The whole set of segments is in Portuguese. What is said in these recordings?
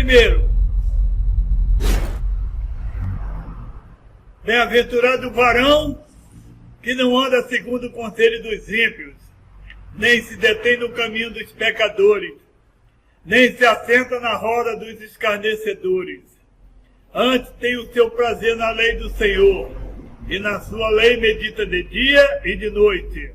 primeiro. Bem-aventurado o varão que não anda segundo o conselho dos ímpios, nem se detém no caminho dos pecadores, nem se assenta na roda dos escarnecedores. Antes tem o seu prazer na lei do Senhor, e na sua lei medita de dia e de noite.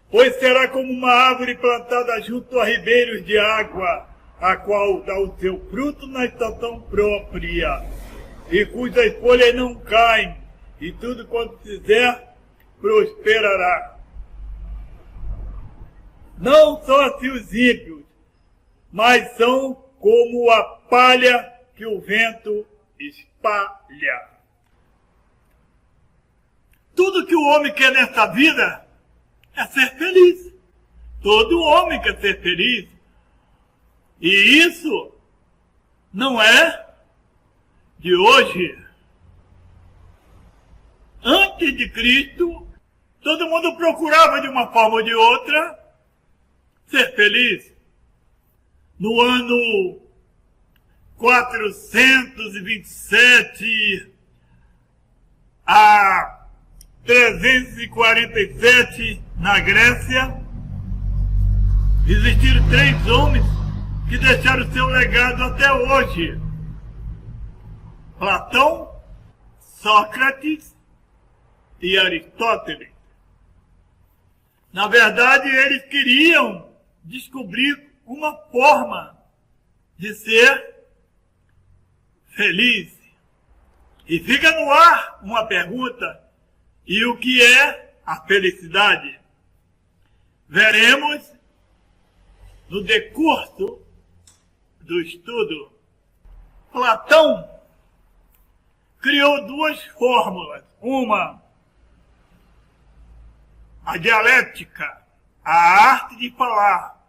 Pois será como uma árvore plantada junto a ribeiros de água, a qual dá o seu fruto na estação própria, e cujas folhas não caem, e tudo quanto fizer prosperará. Não são assim os ímpios, mas são como a palha que o vento espalha. Tudo que o homem quer nesta vida é ser feliz. Todo homem quer ser feliz. E isso não é de hoje. Antes de Cristo, todo mundo procurava de uma forma ou de outra ser feliz. No ano 427 a 347 na Grécia, existiram 3 homens que deixaram seu legado até hoje: Platão, Sócrates e Aristóteles. Na verdade, eles queriam descobrir uma forma de ser feliz. E fica no ar uma pergunta: e o que é a felicidade? Veremos no decurso do estudo. Platão criou 2 fórmulas. Uma, a dialética, a arte de falar.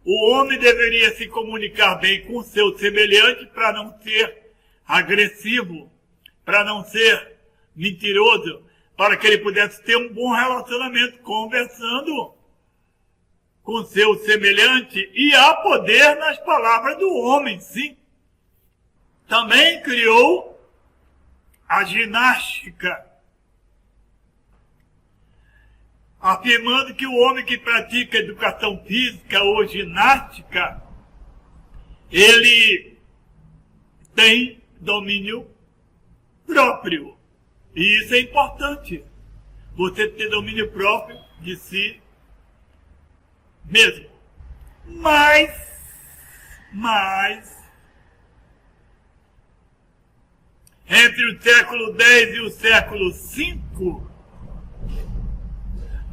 O homem deveria se comunicar bem com seu semelhante para não ser agressivo, para não ser mentiroso, para que ele pudesse ter um bom relacionamento conversando com seu semelhante. E há poder nas palavras do homem, sim. Também criou a ginástica, afirmando que o homem que pratica educação física ou ginástica, ele tem domínio próprio. E isso é importante, você ter domínio próprio de si mesmo. Mas, entre o século X e o século V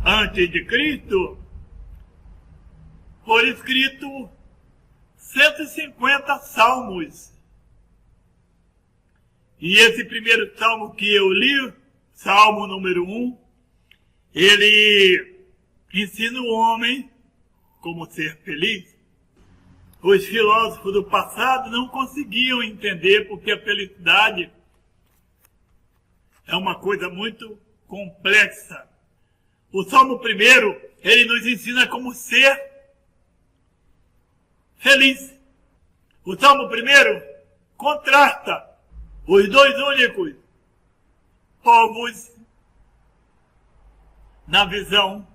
antes de Cristo, foram escritos 150 salmos. E esse primeiro salmo que eu li, Salmo número 1, ele ensina o homem como ser feliz. Os filósofos do passado não conseguiam entender porque a felicidade é uma coisa muito complexa. O Salmo 1, ele nos ensina como ser feliz. O Salmo 1 contrasta os 2 únicos povos na visão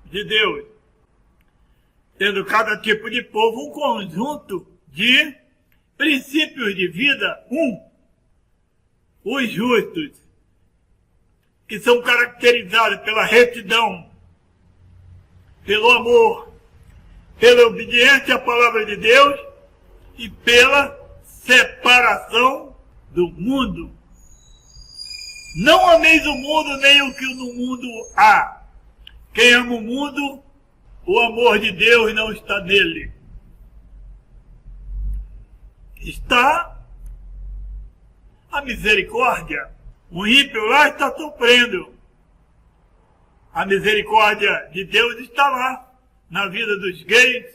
de Deus, tendo cada tipo de povo um conjunto de princípios de vida. Os justos, que são caracterizados pela retidão, pelo amor, pela obediência à palavra de Deus e pela separação do mundo. Não ameis o mundo nem o que no mundo há. Quem ama o mundo, o amor de Deus não está nele. Está a misericórdia. O ímpio lá está sofrendo. A misericórdia de Deus está lá, na vida dos gays,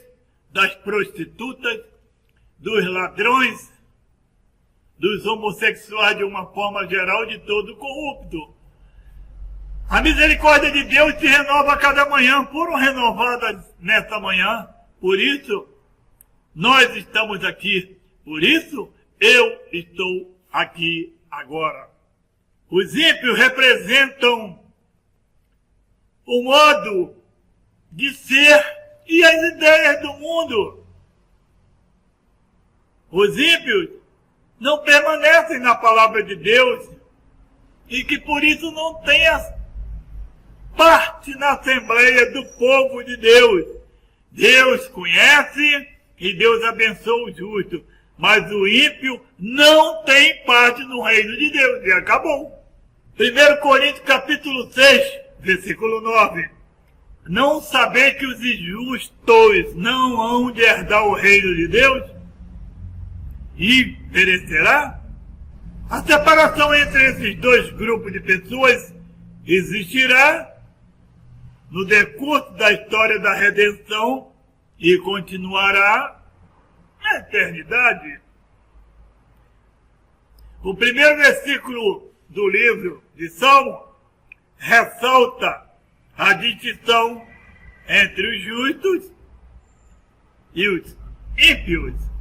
das prostitutas, dos ladrões, dos homossexuais de uma forma geral, de todo corrupto. A misericórdia de Deus se renova a cada manhã, foram renovadas nesta manhã. Por isso, nós estamos aqui Por isso, eu estou aqui agora. Os ímpios representam o modo de ser e as ideias do mundo. Os ímpios não permanecem na palavra de Deus e que por isso não têm parte na Assembleia do povo de Deus. Deus conhece e Deus abençoa o justo, mas o ímpio não tem parte no reino de Deus. E acabou. 1 Coríntios capítulo 6, versículo 9. Não saber que os injustos não hão de herdar o reino de Deus? E perecerá? A separação entre esses dois grupos de pessoas existirá no decurso da história da redenção e continuará na eternidade. O primeiro versículo do livro de Salmo ressalta a distinção entre os justos e os ímpios.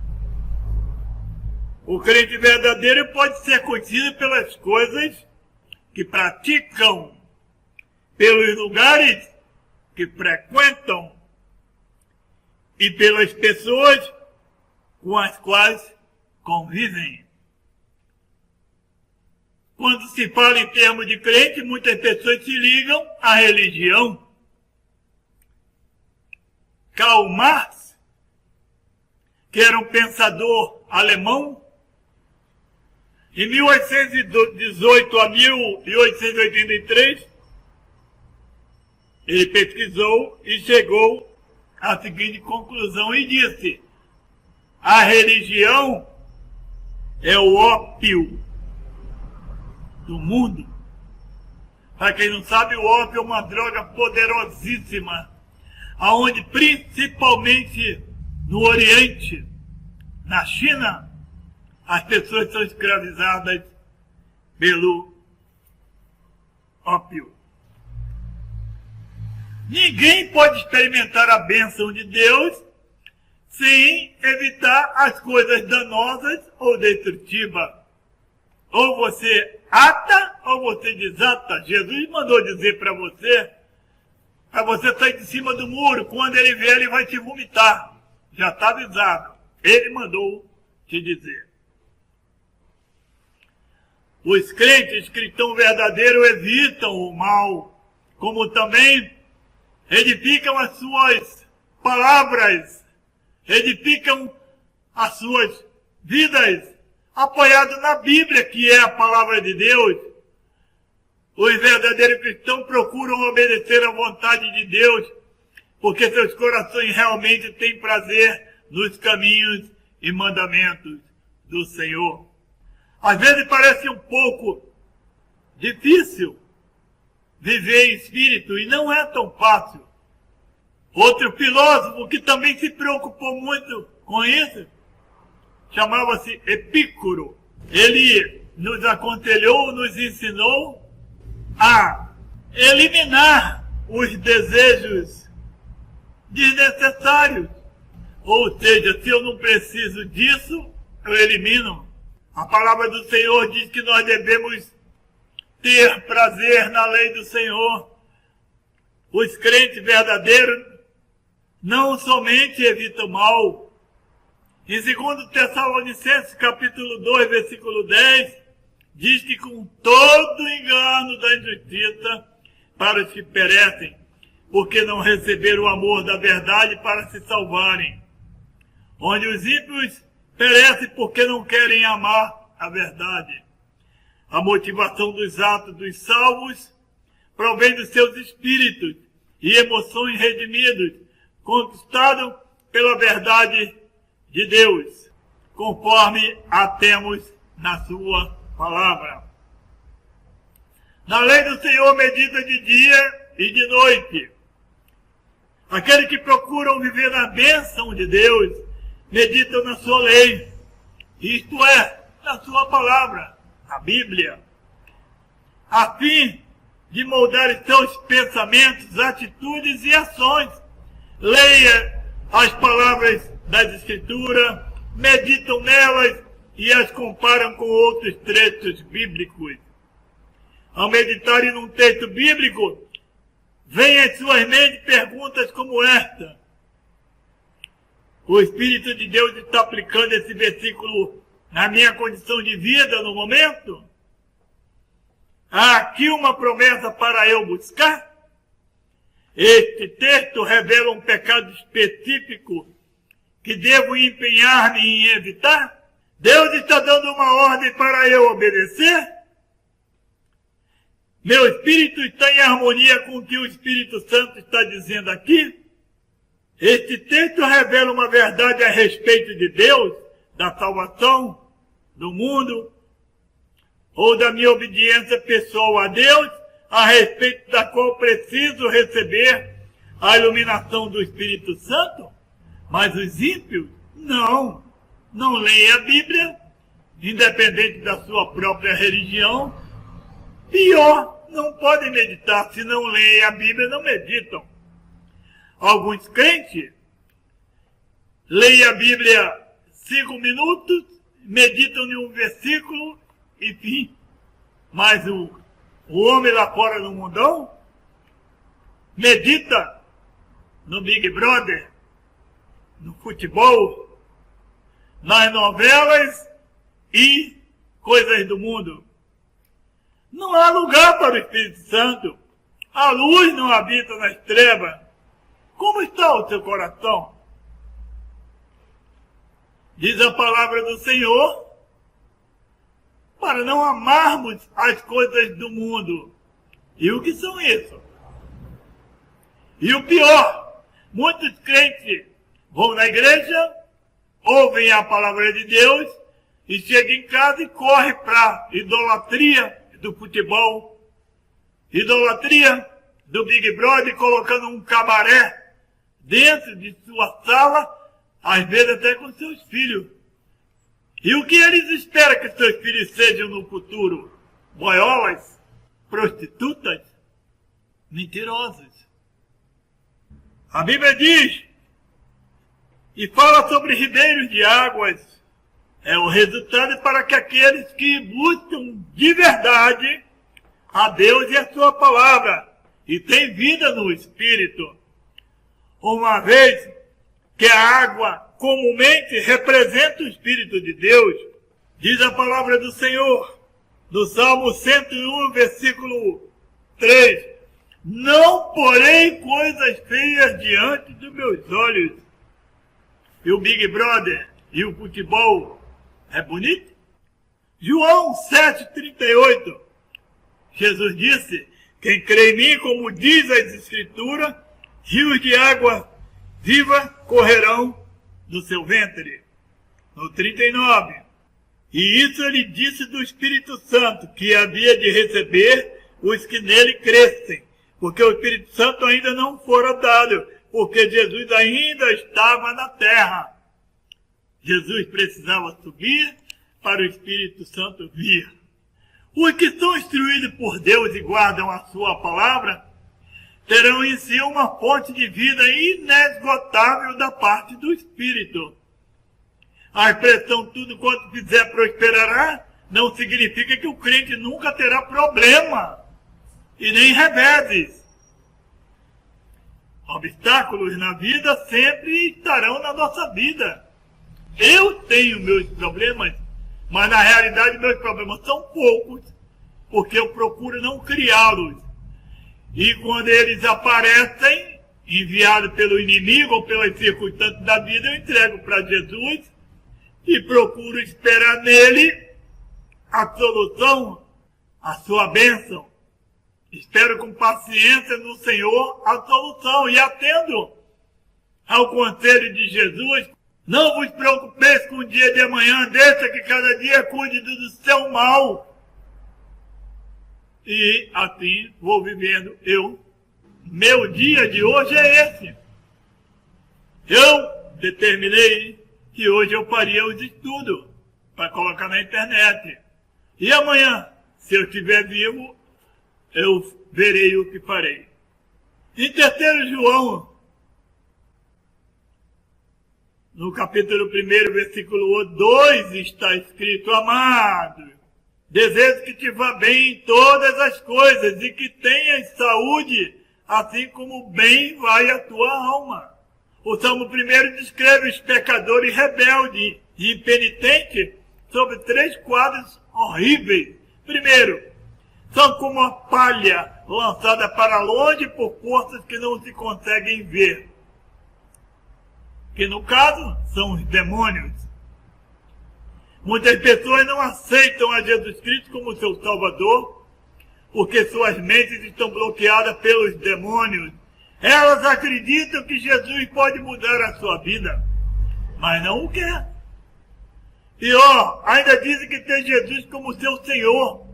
O crente verdadeiro pode ser conhecido pelas coisas que praticam, pelos lugares que frequentam e pelas pessoas com as quais convivem. Quando se fala em termos de crente, muitas pessoas se ligam à religião. Karl Marx, que era um pensador alemão, em 1818 a 1883, ele pesquisou e chegou à seguinte conclusão e disse: a religião é o ópio do mundo. Para quem não sabe, o ópio é uma droga poderosíssima, aonde principalmente no Oriente, na China, as pessoas são escravizadas pelo ópio. Ninguém pode experimentar a bênção de Deus sem evitar as coisas danosas ou destrutivas. Ou você ata ou você desata. Jesus mandou dizer para você sair de cima do muro. Quando ele vier, ele vai te vomitar. Já está avisado. Ele mandou te dizer. Os crentes cristãos verdadeiros evitam o mal, como também edificam as suas palavras, edificam as suas vidas, apoiado na Bíblia, que é a palavra de Deus. Os verdadeiros cristãos procuram obedecer à vontade de Deus, porque seus corações realmente têm prazer nos caminhos e mandamentos do Senhor. Às vezes parece um pouco difícil viver em espírito, e não é tão fácil. Outro filósofo que também se preocupou muito com isso, chamava-se Epicuro. Ele nos aconselhou, nos ensinou a eliminar os desejos desnecessários. Ou seja, se eu não preciso disso, eu elimino. A palavra do Senhor diz que nós devemos ter prazer na lei do Senhor. Os crentes verdadeiros não somente evitam o mal. Em 2 Tessalonicenses, capítulo 2, versículo 10, diz que com todo engano da injustiça para os que perecem, porque não receberam o amor da verdade para se salvarem. Onde os ímpios perecem porque não querem amar a verdade. A motivação dos atos dos salvos provém dos seus espíritos e emoções redimidos, conquistados pela verdade de Deus, conforme a temos na sua palavra. Na lei do Senhor medita de dia e de noite. Aqueles que procuram viver na bênção de Deus meditam na sua lei, isto é, na sua palavra, a Bíblia, a fim de moldar seus pensamentos, atitudes e ações. Leia as palavras das Escrituras, meditam nelas e as comparam com outros trechos bíblicos. Ao meditarem num texto bíblico, vêm às suas mentes perguntas como esta. O Espírito de Deus está aplicando esse versículo na minha condição de vida no momento? Há aqui uma promessa para eu buscar? Este texto revela um pecado específico que devo empenhar-me em evitar? Deus está dando uma ordem para eu obedecer? Meu espírito está em harmonia com o que o Espírito Santo está dizendo aqui? Este texto revela uma verdade a respeito de Deus, da salvação, do mundo, ou da minha obediência pessoal a Deus, a respeito da qual preciso receber a iluminação do Espírito Santo? Mas os ímpios, não leem a Bíblia, independente da sua própria religião. Pior, não podem meditar. Se não leem a Bíblia, não meditam. Alguns crentes leem a Bíblia 5 minutos, meditam em um versículo e fim. Mas o homem lá fora no mundão medita no Big Brother, no futebol, nas novelas e coisas do mundo. Não há lugar para o Espírito Santo. A luz não habita nas trevas. Como está o seu coração? Diz a palavra do Senhor, para não amarmos as coisas do mundo. E o que são isso? E o pior, muitos crentes vão na igreja, ouvem a palavra de Deus e chegam em casa e correm para idolatria do futebol, idolatria do Big Brother, colocando um cabaré dentro de sua sala, às vezes até com seus filhos. E o que eles esperam que seus filhos sejam no futuro? Boiolas? Prostitutas? Mentirosas? A Bíblia diz, e fala sobre ribeiros de águas, é o resultado para que aqueles que buscam de verdade a Deus e a sua palavra, e têm vida no Espírito. Uma vez que a água comumente representa o Espírito de Deus, diz a palavra do Senhor, no Salmo 101, versículo 3, não porei coisas feias diante dos meus olhos. E o Big Brother e o futebol é bonito? João 7,38, Jesus disse, quem crê em mim, como diz as Escrituras, rios de água viva correrão do seu ventre. No 39, e isso ele disse do Espírito Santo, que havia de receber os que nele crescem, porque o Espírito Santo ainda não fora dado, porque Jesus ainda estava na terra. Jesus precisava subir para o Espírito Santo vir. Os que são instruídos por Deus e guardam a sua palavra, terão em si uma fonte de vida inesgotável da parte do Espírito. A expressão tudo quanto fizer prosperará não significa que o crente nunca terá problema e nem reveses. Obstáculos na vida sempre estarão na nossa vida. Eu tenho meus problemas, mas na realidade meus problemas são poucos, porque eu procuro não criá-los. E quando eles aparecem, enviados pelo inimigo ou pelas circunstâncias da vida, eu entrego para Jesus e procuro esperar nele a solução, a sua bênção. Espero com paciência no Senhor a solução e atendo ao conselho de Jesus. Não vos preocupeis com o dia de amanhã, deixa que cada dia cuide do seu mal. E assim vou vivendo eu. Meu dia de hoje é esse. Eu determinei que hoje eu faria os estudos para colocar na internet. E amanhã, se eu estiver vivo, eu verei o que farei. Em 3 João, no capítulo 1, versículo 2, está escrito: amado, desejo que te vá bem em todas as coisas e que tenhas saúde, assim como bem vai a tua alma. O Salmo 1 descreve os pecadores rebeldes e impenitentes sob 3 quadros horríveis. Primeiro, são como a palha lançada para longe por forças que não se conseguem ver, que no caso são os demônios. Muitas pessoas não aceitam a Jesus Cristo como seu Salvador, porque suas mentes estão bloqueadas pelos demônios. Elas acreditam que Jesus pode mudar a sua vida, mas não o quer. Pior, ainda dizem que tem Jesus como seu Senhor.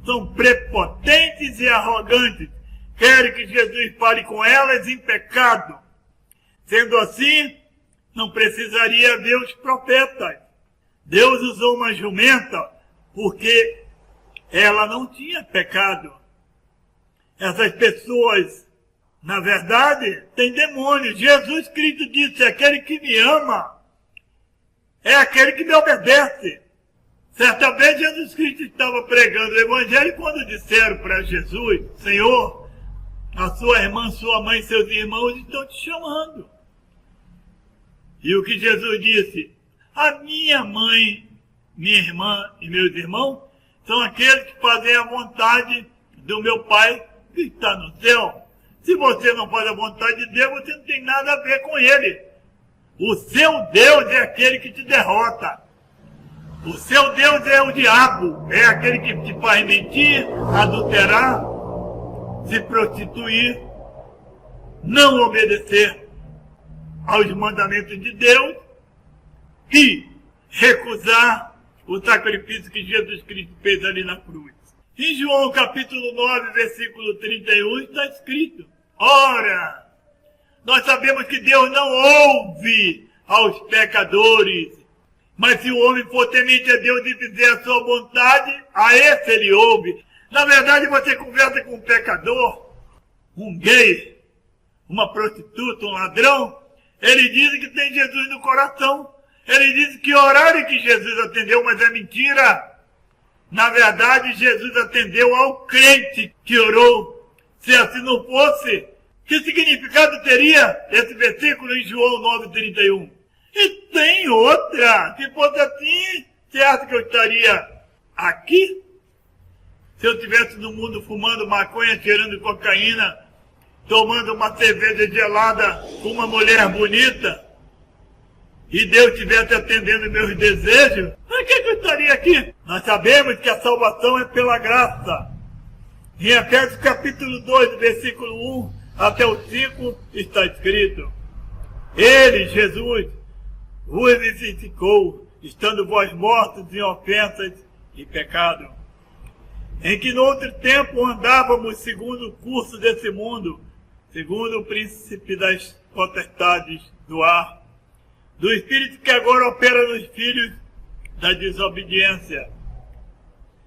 São prepotentes e arrogantes. Querem que Jesus fale com elas em pecado. Sendo assim, não precisaria haver os profetas. Deus usou uma jumenta porque ela não tinha pecado. Essas pessoas, na verdade, têm demônios. Jesus Cristo disse: aquele que me ama é aquele que me obedece. Certa vez Jesus Cristo estava pregando o Evangelho quando disseram para Jesus: Senhor, a sua irmã, sua mãe e seus irmãos estão te chamando. E o que Jesus disse? A minha mãe, minha irmã e meus irmãos são aqueles que fazem a vontade do meu Pai que está no céu. Se você não faz a vontade de Deus, você não tem nada a ver com Ele. O seu Deus é aquele que te derrota. O seu Deus é o diabo, é aquele que te faz mentir, adulterar, se prostituir, não obedecer aos mandamentos de Deus e recusar o sacrifício que Jesus Cristo fez ali na cruz. Em João capítulo 9, versículo 31, está escrito: ora, nós sabemos que Deus não ouve aos pecadores, mas se o homem for temente a Deus e fizer a sua vontade, a esse ele ouve. Na verdade, você conversa com um pecador, um gay, uma prostituta, um ladrão, ele diz que tem Jesus no coração. Ele diz que oraram que Jesus atendeu, mas é mentira. Na verdade, Jesus atendeu ao crente que orou. Se assim não fosse, que significado teria esse versículo em João 9,31? E tem outra. Se fosse assim, você acha que eu estaria aqui? Se eu estivesse no mundo fumando maconha, cheirando cocaína, tomando uma cerveja gelada com uma mulher bonita, e Deus estivesse atendendo meus desejos, por que eu estaria aqui? Nós sabemos que a salvação é pela graça. Em Efésios capítulo 2, versículo 1 até o 5, está escrito: Ele, Jesus, vos vivificou, estando vós mortos em ofensas e pecado, em que no outro tempo andávamos segundo o curso desse mundo, segundo o príncipe das potestades do ar, do espírito que agora opera nos filhos da desobediência,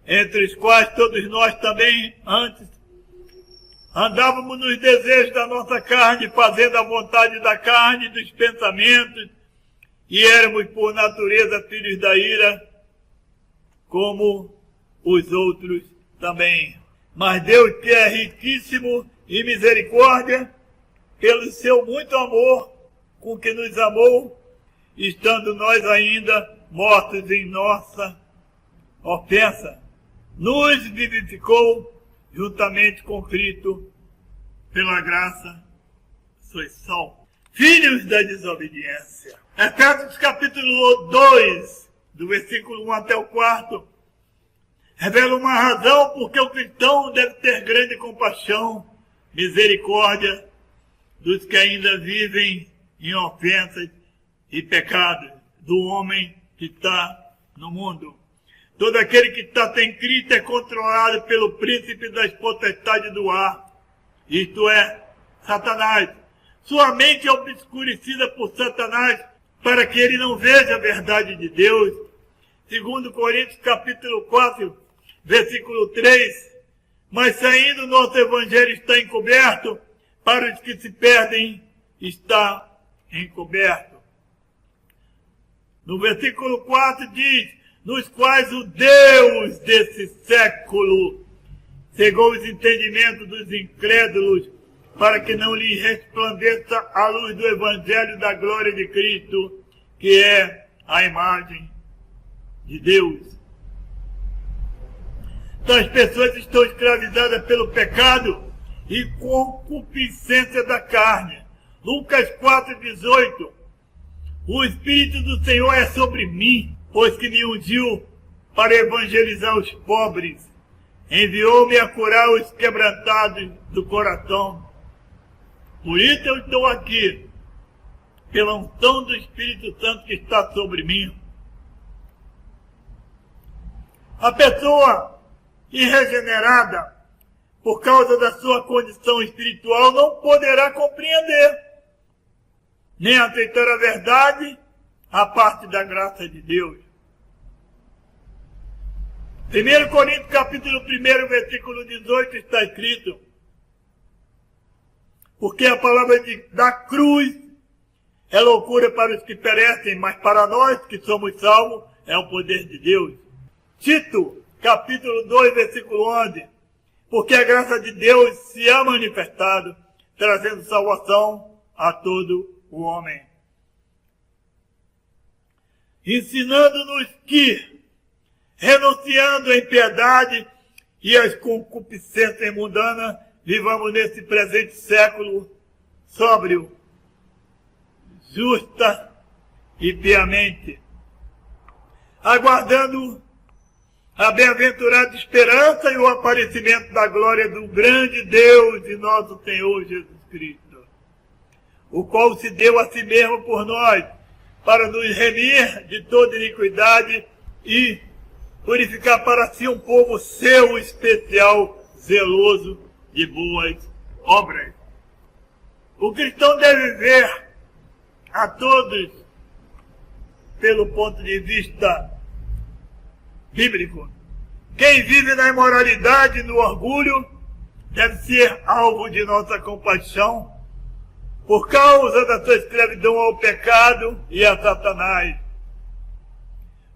entre os quais todos nós também antes andávamos nos desejos da nossa carne, fazendo a vontade da carne e dos pensamentos, e éramos por natureza filhos da ira, como os outros também. Mas Deus, que é riquíssimo em misericórdia, pelo seu muito amor com que nos amou, estando nós ainda mortos em nossa ofensa, nos vivificou juntamente com Cristo. Pela graça sois salvos, filhos da desobediência. Efésios capítulo 2, do versículo 1 até o 4, revela uma razão porque o cristão deve ter grande compaixão, misericórdia dos que ainda vivem em ofensas e pecados, do homem que está no mundo. Todo aquele que está sem Cristo é controlado pelo príncipe das potestades do ar, isto é, Satanás. Sua mente é obscurecida por Satanás para que ele não veja a verdade de Deus. Segundo Coríntios capítulo 4, versículo 3, mas saindo o nosso evangelho está encoberto, para os que se perdem está encoberto. No versículo 4 diz, nos quais o Deus desse século cegou os entendimentos dos incrédulos, para que não lhe resplandeça a luz do Evangelho da glória de Cristo, que é a imagem de Deus. Então as pessoas estão escravizadas pelo pecado e concupiscência da carne. Lucas 4,18. O Espírito do Senhor é sobre mim, pois que me ungiu para evangelizar os pobres. Enviou-me a curar os quebrantados do coração. Por isso eu estou aqui, pela unção do Espírito Santo que está sobre mim. A pessoa irregenerada, por causa da sua condição espiritual, não poderá compreender, nem aceitar a verdade, a parte da graça de Deus. 1 Coríntios capítulo 1, versículo 18 está escrito, porque a palavra da cruz é loucura para os que perecem, mas para nós que somos salvos é o poder de Deus. Tito capítulo 2, versículo 11, porque a graça de Deus se há manifestado, trazendo salvação a todo o homem. Ensinando-nos que, renunciando à impiedade e às concupiscências mundanas, vivamos nesse presente século sóbrio, justa e piamente, aguardando a bem-aventurada esperança e o aparecimento da glória do grande Deus e nosso Senhor Jesus Cristo, o qual se deu a si mesmo por nós, para nos remir de toda iniquidade e purificar para si um povo seu especial, zeloso de boas obras. O cristão deve ver a todos pelo ponto de vista bíblico. Quem vive na imoralidade e no orgulho deve ser alvo de nossa compaixão por causa da sua escravidão ao pecado e a Satanás.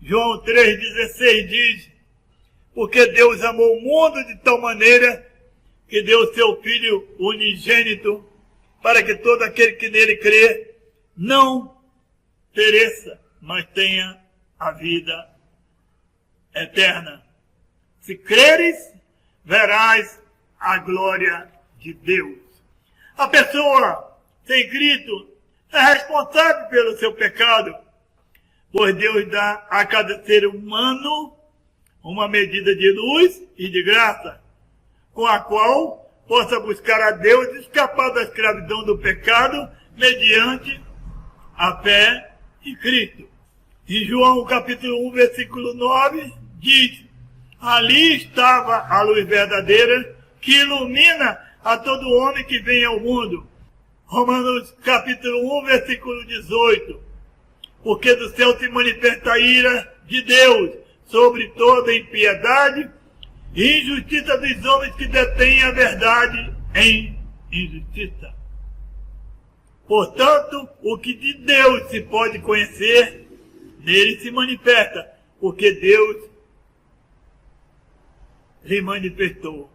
João 3,16 diz, porque Deus amou o mundo de tal maneira que deu seu Filho unigênito para que todo aquele que nele crê não pereça, mas tenha a vida eterna. Se creres, verás a glória de Deus. A pessoa sem Cristo é responsável pelo seu pecado, pois Deus dá a cada ser humano uma medida de luz e de graça, com a qual possa buscar a Deus e escapar da escravidão do pecado mediante a fé em Cristo. Em João capítulo 1, versículo 9, diz, ali estava a luz verdadeira que ilumina a todo homem que vem ao mundo. Romanos capítulo 1, versículo 18, porque do céu se manifesta a ira de Deus sobre toda impiedade e injustiça dos homens que detêm a verdade em injustiça. Portanto, o que de Deus se pode conhecer, nele se manifesta, porque Deus lhe manifestou.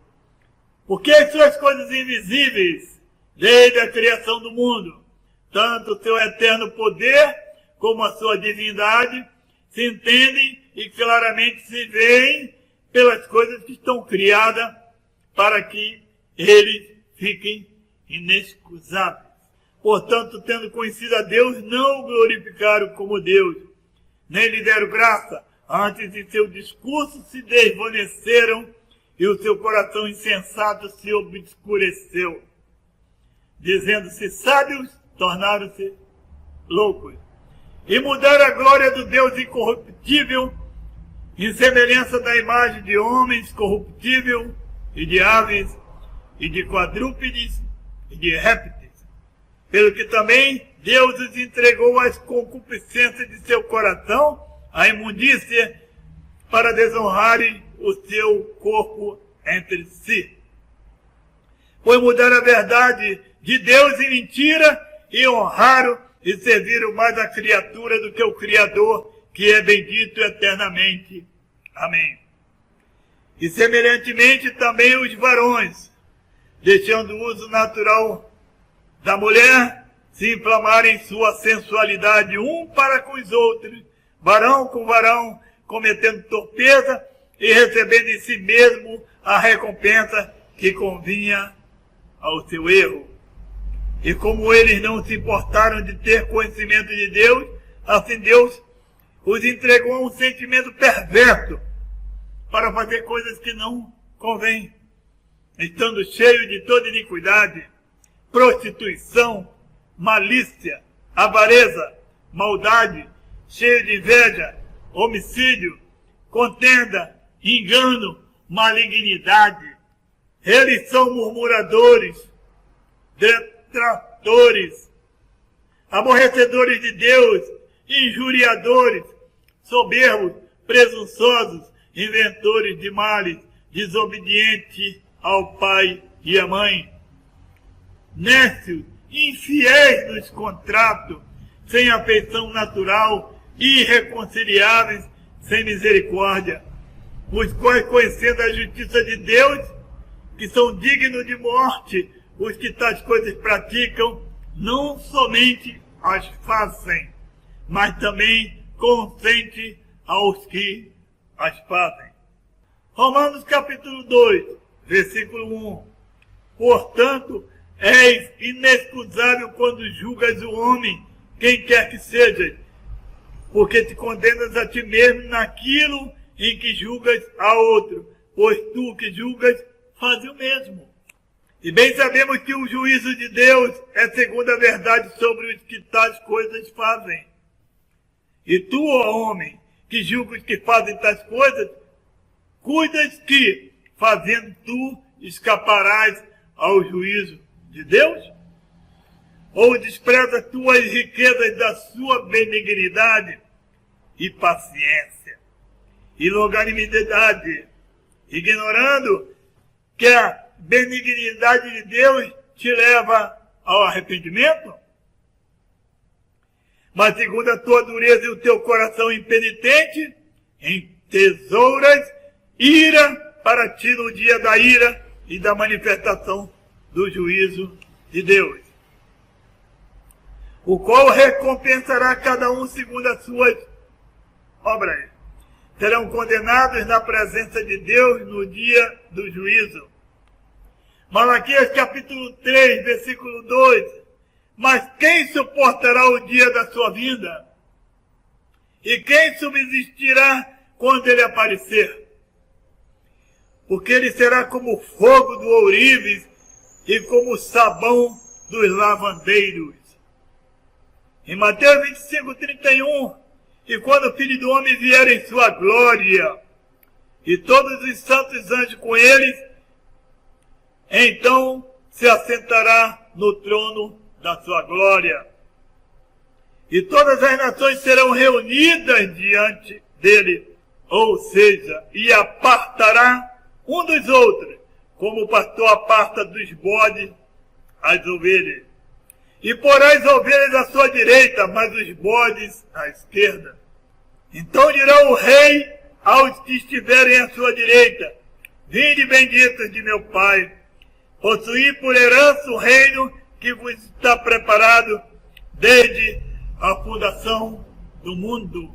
Porque as suas coisas invisíveis, desde a criação do mundo, tanto o seu eterno poder como a sua divindade, se entendem e claramente se veem pelas coisas que estão criadas para que eles fiquem inexcusáveis. Portanto, tendo conhecido a Deus, não o glorificaram como Deus, nem lhe deram graça, antes de seu discurso se desvaneceram e o seu coração insensato se obscureceu. Dizendo-se sábios, tornaram-se loucos. E mudaram a glória do Deus incorruptível em semelhança da imagem de homens corruptível e de aves e de quadrúpedes e de répteis. Pelo que também Deus os entregou às concupiscências de seu coração, à imundícia, para desonrarem o seu corpo entre si. Pois mudaram a verdade de Deus em mentira e honraram e serviram mais a criatura do que o Criador, que é bendito eternamente. Amém. E semelhantemente também os varões, deixando o uso natural da mulher, se inflamarem sua sensualidade um para com os outros, varão com varão, cometendo torpeza e recebendo em si mesmo a recompensa que convinha ao seu erro. E como eles não se importaram de ter conhecimento de Deus, assim Deus os entregou a um sentimento perverso para fazer coisas que não convêm, estando cheios de toda iniquidade, prostituição, malícia, avareza, maldade, cheio de inveja, homicídio, contenda, engano, malignidade. Eles são murmuradores, detratores, aborrecedores de Deus, injuriadores, soberbos, presunçosos, inventores de males, desobedientes ao pai e à mãe, nécios, infiéis nos contratos, sem afeição natural, irreconciliáveis, sem misericórdia, os quais, conhecendo a justiça de Deus, que são dignos de morte, os que tais coisas praticam, não somente as fazem, mas também consentem aos que as fazem. Romanos capítulo 2, versículo 1. Portanto, és inexcusável quando julgas o homem, quem quer que seja, porque te condenas a ti mesmo naquilo em que julgas a outro, pois tu que julgas, faz o mesmo. E bem sabemos que o juízo de Deus é segundo a verdade sobre os que tais coisas fazem. E tu, ó homem, que julgas que fazem tais coisas, cuidas que, fazendo tu, escaparás ao juízo de Deus? Ou despreza tuas riquezas da sua benignidade e paciência e longanimidade, ignorando que a benignidade de Deus te leva ao arrependimento? Mas segundo a tua dureza e o teu coração impenitente, entesouras ira para ti no dia da ira e da manifestação do juízo de Deus, o qual recompensará cada um segundo as suas obras. Serão condenados na presença de Deus no dia do juízo. Malaquias capítulo 3, versículo 2. Mas quem suportará o dia da sua vinda? E quem subsistirá quando ele aparecer? Porque ele será como o fogo do ourives e como o sabão dos lavandeiros. Em Mateus 25, 31, e quando o Filho do Homem vier em sua glória, e todos os santos anjos com eles, então se assentará no trono da sua glória. E todas as nações serão reunidas diante dele, ou seja, e apartará um dos outros, como o pastor aparta dos bodes as ovelhas. E porá as ovelhas à sua direita, mas os bodes à esquerda. Então dirá o rei aos que estiverem à sua direita: vinde benditos de meu Pai, possuí por herança o reino que vos está preparado desde a fundação do mundo.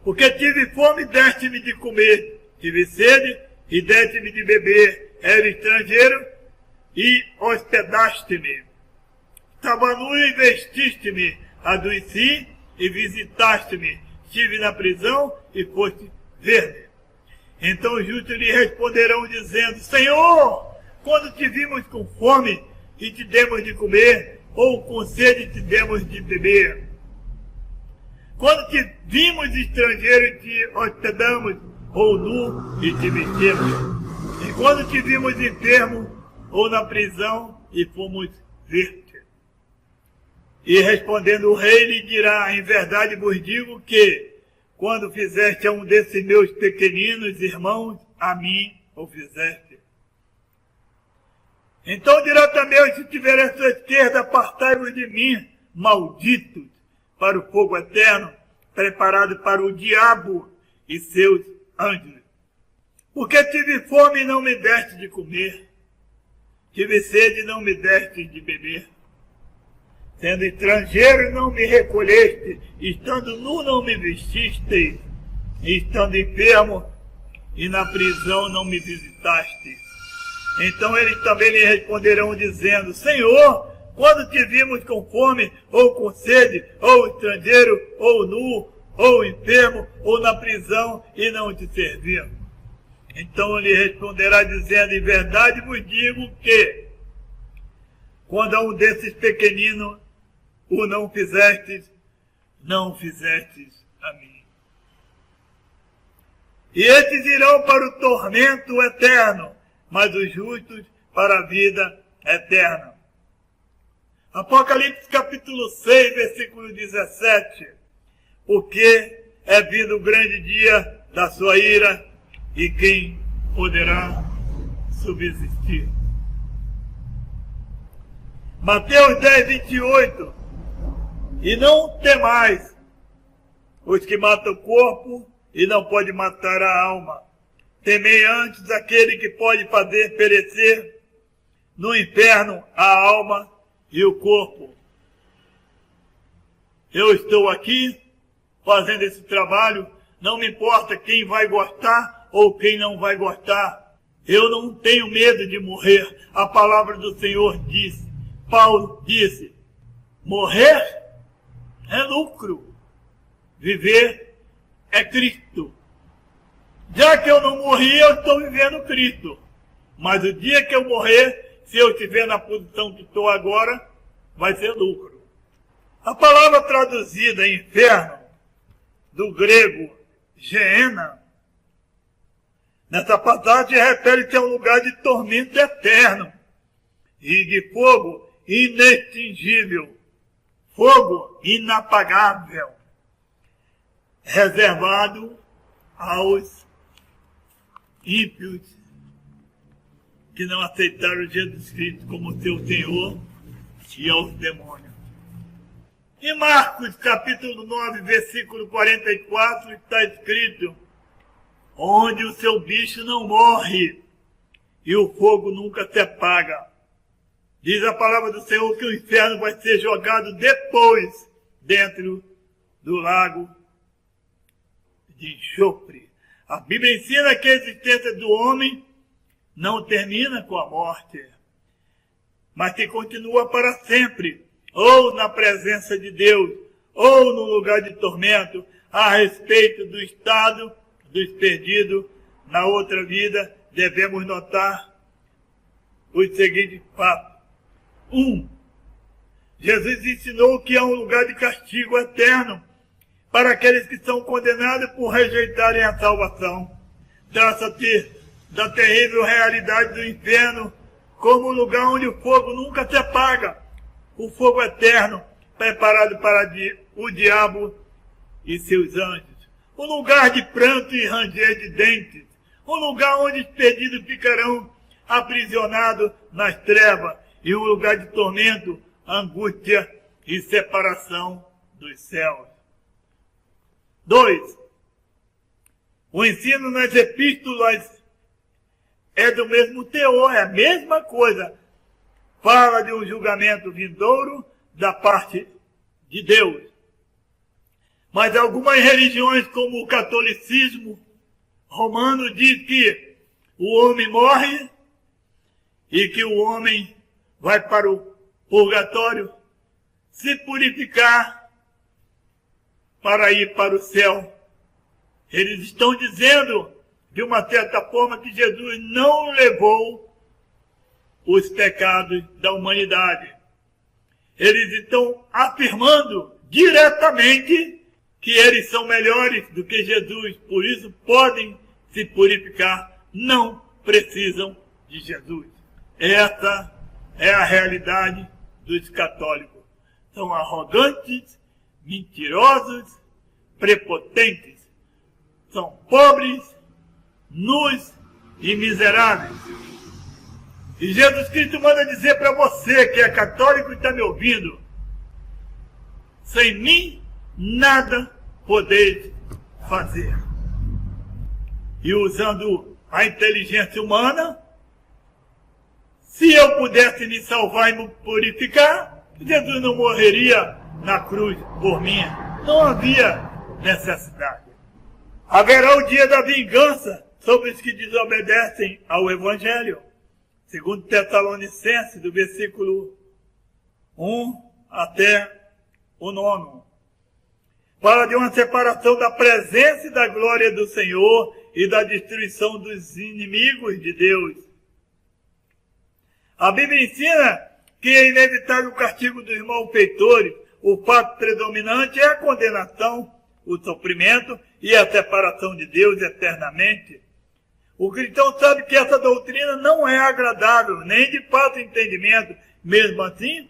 Porque tive fome, deste-me de comer, tive sede e deste-me de beber, era estrangeiro e hospedaste-me. Estava nu e vestiste-me, adoeci e visitaste-me, estive na prisão e foste ver-me. Então os justos lhe responderão dizendo: Senhor, quando te vimos com fome e te demos de comer, ou com sede e te demos de beber? Quando te vimos estrangeiro e te hospedamos, ou nu e te vestimos? E quando te vimos enfermo ou na prisão e fomos ver-te? E respondendo o rei lhe dirá: em verdade vos digo que, quando fizeste a um desses meus pequeninos irmãos, a mim o fizeste. Então dirá também aos que estiverem à sua esquerda, apartai-vos de mim, malditos, para o fogo eterno, preparado para o diabo e seus anjos. Porque tive fome e não me deste de comer, tive sede e não me deste de beber. Sendo estrangeiro não me recolheste, estando nu não me vestiste, estando enfermo e na prisão não me visitaste. Então eles também lhe responderão dizendo, Senhor, quando te vimos com fome, ou com sede, ou estrangeiro, ou nu, ou enfermo, ou na prisão, e não te servimos? Então ele responderá dizendo, em verdade vos digo que, quando a um desses pequeninos o não fizestes, não fizestes a mim. E estes irão para o tormento eterno, mas os justos para a vida eterna. Apocalipse capítulo 6, versículo 17. Porque é vindo o grande dia da sua ira, e quem poderá subsistir? Mateus 10, 28. E não temais os que matam o corpo e não pode matar a alma. Temei antes aquele que pode fazer perecer no inferno a alma e o corpo. Eu estou aqui fazendo esse trabalho, não me importa quem vai gostar ou quem não vai gostar. Eu não tenho medo de morrer. A palavra do Senhor diz, Paulo disse, morrer é lucro, viver é Cristo. Já que eu não morri, eu estou vivendo Cristo. Mas o dia que eu morrer, se eu estiver na posição que estou agora, vai ser lucro. A palavra traduzida inferno, do grego Geena, nessa passagem refere-se a um lugar de tormento eterno e de fogo inextingível, fogo inapagável, reservado aos ímpios que não aceitaram Jesus Cristo como seu Senhor e aos demônios. Em Marcos capítulo 9, versículo 44, está escrito, onde o seu bicho não morre e o fogo nunca se apaga. Diz a palavra do Senhor que o inferno vai ser jogado depois dentro do lago de enxofre. A Bíblia ensina que a existência do homem não termina com a morte, mas que continua para sempre, ou na presença de Deus, ou no lugar de tormento, a respeito do estado dos perdidos na outra vida. Devemos notar os seguintes fatos. 1. Jesus ensinou que há um lugar de castigo eterno para aqueles que são condenados por rejeitarem a salvação. Trata-se da terrível realidade do inferno como um lugar onde o fogo nunca se apaga. O fogo eterno preparado para o diabo e seus anjos. Um lugar de pranto e ranger de dentes. Um lugar onde os perdidos ficarão aprisionados nas trevas. E um lugar de tormento, angústia e separação dos céus. 2. O ensino nas epístolas é do mesmo teor, é a mesma coisa. Fala de um julgamento vindouro da parte de Deus. Mas algumas religiões, como o catolicismo romano, diz que o homem morre e que o homem vai para o purgatório se purificar para ir para o céu. Eles estão dizendo, de uma certa forma, que Jesus não levou os pecados da humanidade. Eles estão afirmando diretamente que eles são melhores do que Jesus, por isso podem se purificar, não precisam de Jesus. Essa é a realidade dos católicos. São arrogantes, mentirosos, prepotentes. São pobres, nus e miseráveis. E Jesus Cristo manda dizer para você que é católico e está me ouvindo: sem mim nada podeis fazer. E usando a inteligência humana, se eu pudesse me salvar e me purificar, Jesus não morreria na cruz por mim. Não havia necessidade. Haverá o dia da vingança sobre os que desobedecem ao Evangelho. Segundo Tessalonicenses, do versículo 1 até o 9. Fala de uma separação da presença e da glória do Senhor e da destruição dos inimigos de Deus. A Bíblia ensina que é inevitável o castigo dos malfeitores. O fato predominante é a condenação, o sofrimento e a separação de Deus eternamente. O cristão sabe que essa doutrina não é agradável, nem de fácil entendimento. Mesmo assim,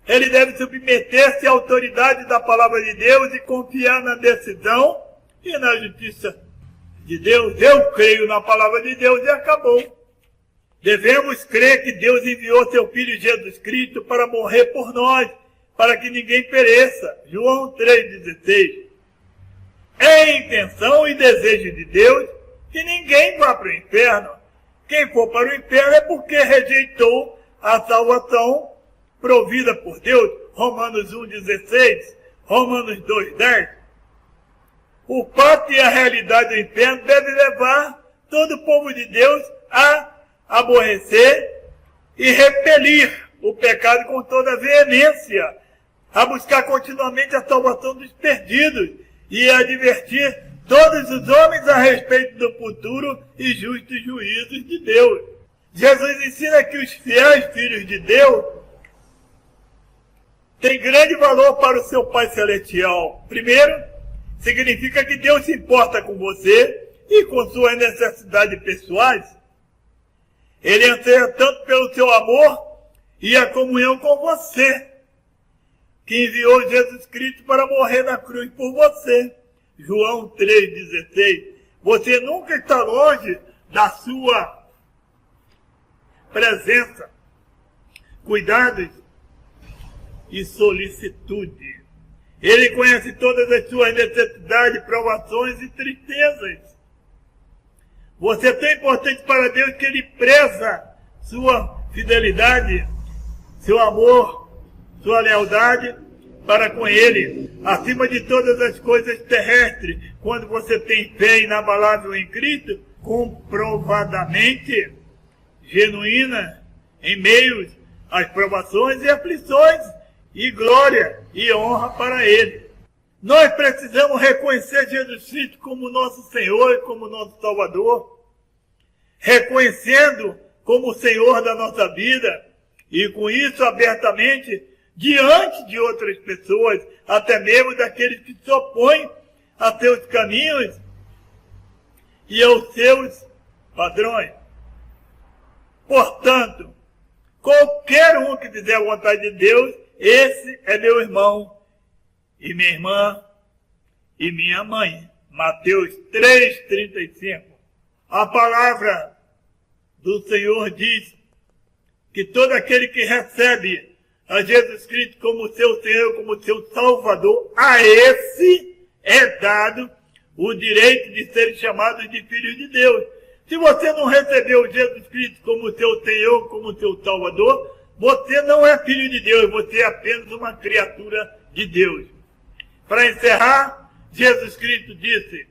ele deve submeter-se à autoridade da palavra de Deus e confiar na decisão e na justiça de Deus. Eu creio na palavra de Deus e acabou. Devemos crer que Deus enviou seu Filho Jesus Cristo para morrer por nós, para que ninguém pereça. João 3,16. É intenção e desejo de Deus que ninguém vá para o inferno. Quem for para o inferno é porque rejeitou a salvação provida por Deus. Romanos 1,16, Romanos 2,10. O fato e a realidade do inferno deve levar todo o povo de Deus a aborrecer e repelir o pecado com toda veemência, a buscar continuamente a salvação dos perdidos e a advertir todos os homens a respeito do futuro e justos juízos de Deus. Jesus ensina que os fiéis filhos de Deus têm grande valor para o seu Pai Celestial. Primeiro, significa que Deus se importa com você e com suas necessidades pessoais. Ele anseia tanto pelo seu amor e a comunhão com você, que enviou Jesus Cristo para morrer na cruz por você. João 3,16. Você nunca está longe da sua presença, cuidados e solicitude. Ele conhece todas as suas necessidades, provações e tristezas. Você é tão importante para Deus que Ele preza sua fidelidade, seu amor, sua lealdade para com Ele, acima de todas as coisas terrestres. Quando você tem fé inabalável em Cristo, comprovadamente genuína, em meio às provações e aflições, e glória e honra para Ele. Nós precisamos reconhecer Jesus Cristo como nosso Senhor e como nosso Salvador, reconhecendo como o Senhor da nossa vida, e com isso abertamente diante de outras pessoas, até mesmo daqueles que se opõem a seus caminhos e aos seus padrões. Portanto, qualquer um que fizer a vontade de Deus, esse é meu irmão e minha irmã e minha mãe. Mateus 3,35. A palavra do Senhor diz que todo aquele que recebe a Jesus Cristo como seu Senhor, como seu Salvador, a esse é dado o direito de ser chamado de filho de Deus. Se você não recebeu Jesus Cristo como seu Senhor, como seu Salvador, você não é filho de Deus, você é apenas uma criatura de Deus. Para encerrar, Jesus Cristo disse: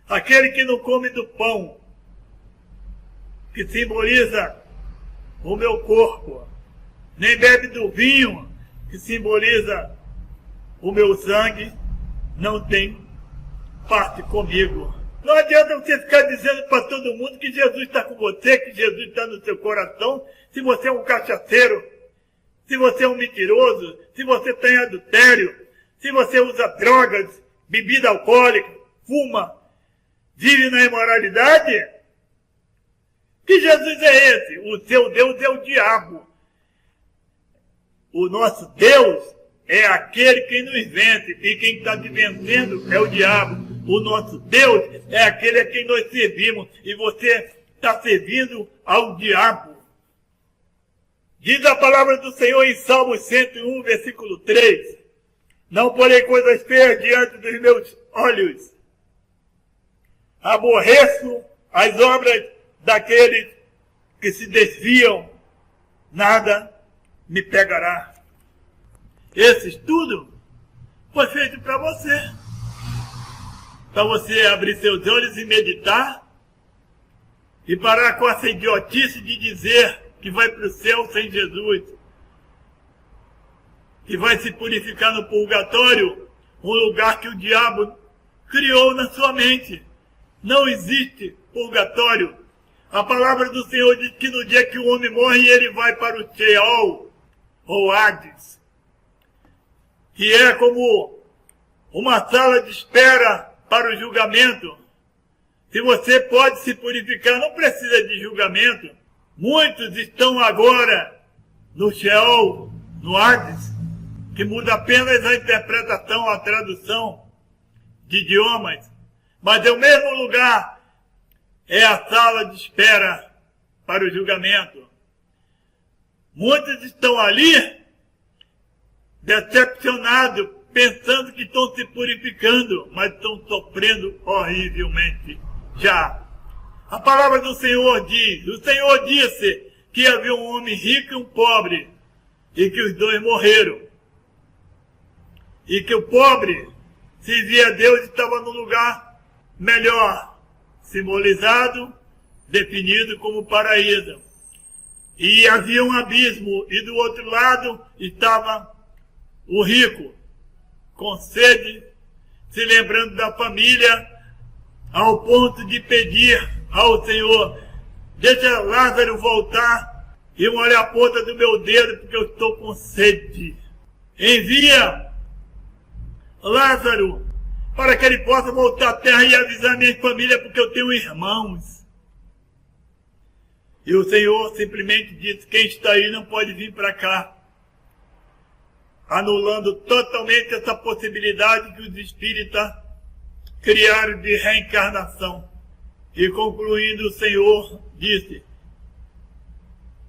aquele que não come do pão, que simboliza o meu corpo, nem bebe do vinho, que simboliza o meu sangue, não tem parte comigo. Não adianta você ficar dizendo para todo mundo que Jesus está com você, que Jesus está no seu coração, se você é um cachaceiro, se você é um mentiroso, se você tem adultério, se você usa drogas, bebida alcoólica, fuma, vive na imoralidade. Que Jesus é esse? O seu Deus é o diabo. O nosso Deus é aquele que nos vence, e quem está te vencendo é o diabo. O nosso Deus é aquele a quem nós servimos, e você está servindo ao diabo. Diz a palavra do Senhor em Salmo 101, versículo 3. Não porei coisas feias diante dos meus olhos. Aborreço as obras daqueles que se desviam. Nada me pegará. Esse estudo foi feito para você. Para você abrir seus olhos e meditar. E parar com essa idiotice de dizer que vai para o céu sem Jesus. Que vai se purificar no purgatório, um lugar que o diabo criou na sua mente. Não existe purgatório. A palavra do Senhor diz que no dia que o homem morre, ele vai para o Sheol, ou Hades, que é como uma sala de espera para o julgamento. Se você pode se purificar, não precisa de julgamento. Muitos estão agora no Sheol, no Hades, que muda apenas a interpretação, a tradução de idiomas. Mas é o mesmo lugar, é a sala de espera para o julgamento. Muitos estão ali decepcionados, pensando que estão se purificando, mas estão sofrendo horrivelmente já. A palavra do Senhor diz, o Senhor disse que havia um homem rico e um pobre, e que os dois morreram. E que o pobre servia a Deus e estava no lugar melhor, simbolizado, definido como paraíso. E havia um abismo, e do outro lado estava o rico, com sede, se lembrando da família, ao ponto de pedir ao Senhor, deixa Lázaro voltar e molhar a ponta do meu dedo, porque eu estou com sede. Envia Lázaro para que ele possa voltar à terra e avisar minha família, porque eu tenho irmãos. E o Senhor simplesmente disse, quem está aí não pode vir para cá, anulando totalmente essa possibilidade que os espíritas criaram de reencarnação. E concluindo, o Senhor disse,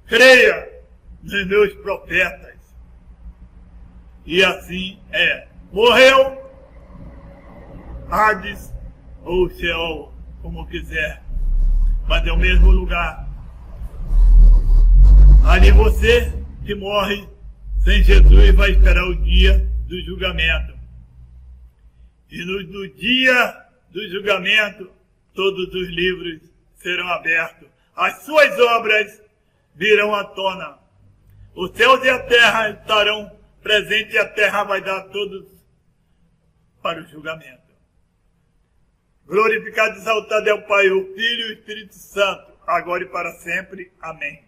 creia nos meus profetas. E assim é. Morreu, Hades ou Sheol, como quiser, mas é o mesmo lugar. Ali você que morre sem Jesus vai esperar o dia do julgamento. E no dia do julgamento, todos os livros serão abertos. As suas obras virão à tona. Os céus e a terra estarão presentes e a terra vai dar todos para o julgamento. Glorificado e exaltado é o Pai, o Filho e o Espírito Santo, agora e para sempre. Amém.